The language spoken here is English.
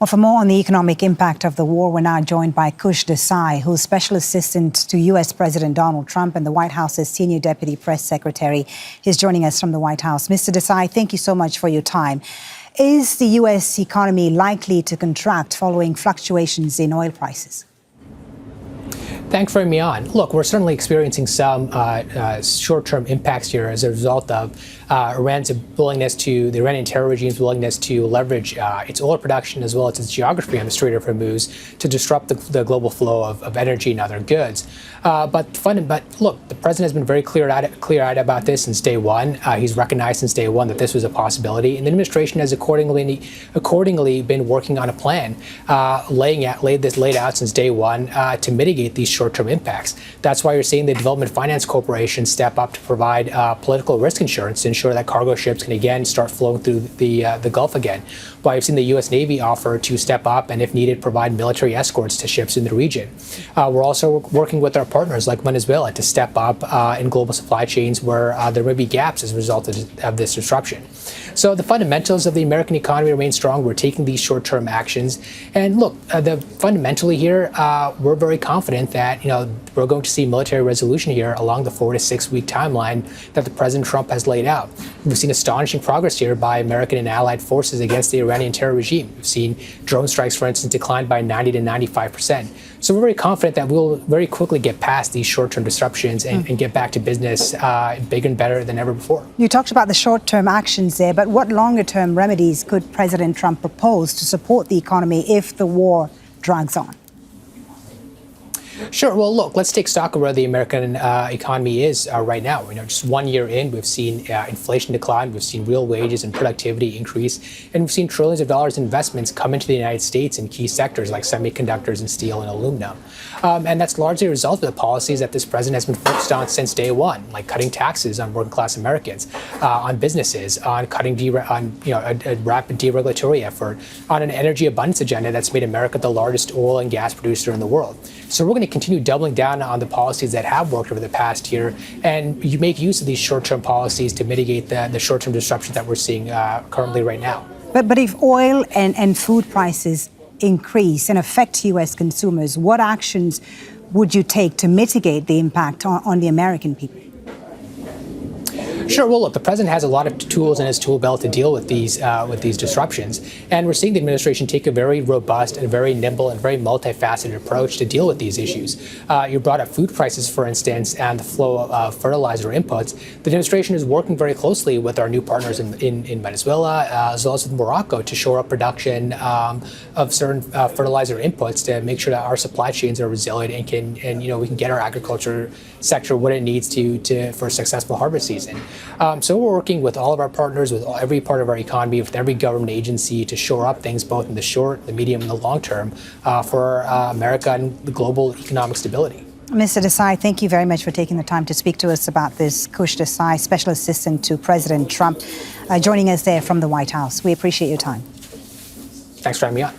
Well, for more on the economic impact of the war, we're now joined by Kush Desai, who's Special Assistant to U.S. President Donald Trump and the White House's Senior Deputy Press Secretary. He's joining us from the White House. Mr. Desai, thank you so much for your time. Is the U.S. economy likely to contract following fluctuations in oil prices? Thanks for having me on. Look, we're certainly experiencing some short-term impacts here as a result of Iran's willingness to, the Iranian terror regime's willingness to leverage its oil production as well as its geography on the Strait of Hormuz to disrupt the global flow of energy and other goods. But look, the president has been very clear-eyed about this since day one. He's recognized since day one that this was a possibility, and the administration has accordingly been working on a plan laid out since day one to mitigate these short-term impacts. That's why you're seeing the Development Finance Corporation step up to provide political risk insurance to ensure that cargo ships can again start flowing through the Gulf again. Why you've seen the U.S. Navy offer to step up and, if needed, provide military escorts to ships in the region. We're also working with our partners like Venezuela to step up in global supply chains where there may be gaps as a result of this disruption. So the fundamentals of the American economy remain strong. We're taking these short-term actions. And look, fundamentally here, we're very confident that we're going to see military resolution here along the 4 to 6 week timeline that the President Trump has laid out. We've seen astonishing progress here by American and allied forces against the Iranian terror regime. We've seen drone strikes, for instance, decline by 90 to 95%. So we're very confident that we'll very quickly get past these short-term disruptions and get back to business bigger and better than ever before. You talked about the short-term actions there, but what longer-term remedies could President Trump propose to support the economy if the war drags on? Sure. Well, look, let's take stock of where the American economy is right now. Just 1 year in, we've seen inflation decline, we've seen real wages and productivity increase, and we've seen trillions of dollars in investments come into the United States in key sectors like semiconductors and steel and aluminum. And that's largely a result of the policies that this president has been focused on since day one, like cutting taxes on working-class Americans, on businesses, on cutting a rapid deregulatory effort, on an energy abundance agenda that's made America the largest oil and gas producer in the world. So we're going to continue doubling down on the policies that have worked over the past year, and you make use of these short-term policies to mitigate the short-term disruptions that we're seeing currently right now. But if oil and food prices increase and affect U.S. consumers, what actions would you take to mitigate the impact on the American people? Sure. Well, look, the president has a lot of tools in his tool belt to deal with these disruptions, and we're seeing the administration take a very robust and very nimble and very multifaceted approach to deal with these issues. You brought up food prices, for instance, and the flow of fertilizer inputs. The administration is working very closely with our new partners in Venezuela as well as with Morocco to shore up production of certain fertilizer inputs to make sure that our supply chains are resilient and we can get our agriculture sector what it needs for a successful harvest season. So we're working with all of our partners, with every part of our economy, with every government agency to shore up things both in the short, the medium, and the long term for America and the global economic stability. Mr. Desai, thank you very much for taking the time to speak to us about this. Kush Desai, Special Assistant to President Trump, joining us there from the White House. We appreciate your time. Thanks for having me on.